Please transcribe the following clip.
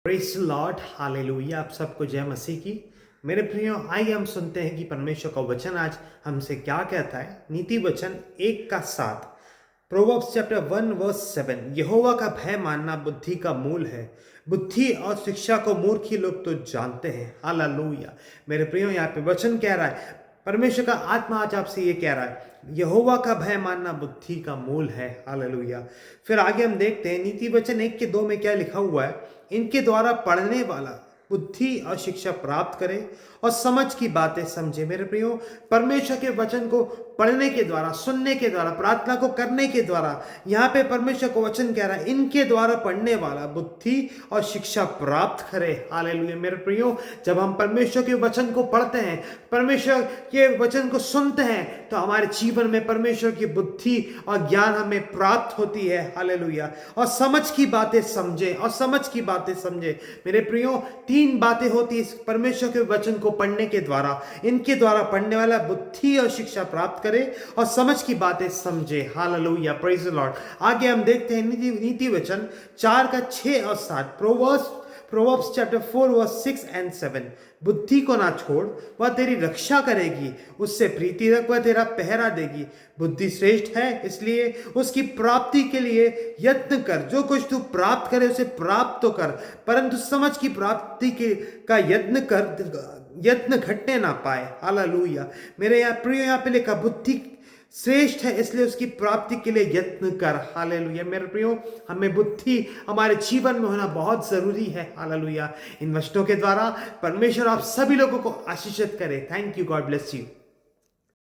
Praise Lord hallelujah. आप सबको जय मसीह की। मेरे प्रियो, आइए हम सुनते हैं कि परमेश्वर का वचन आज हमसे क्या कहता है। नीति वचन 1:7, प्रोवर्ब्स चैप्टर 1:7। यहोवा का भय मानना बुद्धि का मूल है, बुद्धि और शिक्षा को मूर्खी लोग तो जानते हैं। हालेलुया। मेरे प्रियो, यहाँ पे वचन कह रहा है, परमेश्वर का आत्मा आज आपसे ये कह रहा है, यहोवा का भय मानना बुद्धि का मूल है। हालेलुया। फिर आगे हम देखते हैं नीति वचन 1:2 में क्या लिखा हुआ है। इनके द्वारा पढ़ने वाला बुद्धि और शिक्षा प्राप्त करे और समझ की बातें समझे। मेरे प्रियो, परमेश्वर के वचन को पढ़ने के द्वारा, सुनने के द्वारा, प्रार्थना को करने के द्वारा, यहाँ पे परमेश्वर को वचन कह रहा है, इनके द्वारा पढ़ने वाला बुद्धि और शिक्षा प्राप्त करे। हालेलुया। मेरे प्रियो, जब हम परमेश्वर के वचन को पढ़ते हैं, परमेश्वर के वचन को सुनते हैं, तो हमारे जीवन में परमेश्वर की बुद्धि और ज्ञान हमें प्राप्त होती है। हालेलुया। और समझ की बातें समझे, और समझ की बातें समझे। मेरे प्रियो, 3 बातें होती है परमेश्वर के वचन को पढ़ने के द्वारा। इनके द्वारा पढ़ने वाला बुद्धि और शिक्षा प्राप्त करे और समझ की बातें समझे। Hallelujah, praise the Lord. आगे हम देखते हैं नीति वचन 4:6 और 7, प्रोवर्ब्स चैप्टर 4:6 और 7। बुद्धि को ना छोड़, वह तेरी रक्षा करेगी, उससे प्रीति रख, वह तेरा पहरा देगी। बुद्धि श्रेष्ठ है, इसलिए उसकी प्राप्ति के लिए यत्न कर। जो कुछ तू प्राप्त करे उसे प्राप्त तो कर, परंतु समझ की प्राप्ति के का यत्न कर, यत्न घटने ना पाए। हालेलुया। मेरे यहाँ प्रिय, यहाँ पे लिखा बुद्धि श्रेष्ठ है, इसलिए उसकी प्राप्ति के लिए यत्न कर। हालेलुया। मेरे प्रियो, हमें बुद्धि हमारे जीवन में होना बहुत जरूरी है। हालेलुया। इन वचनों के द्वारा परमेश्वर आप सभी लोगों को आशीषित करे। Thank you. God bless you.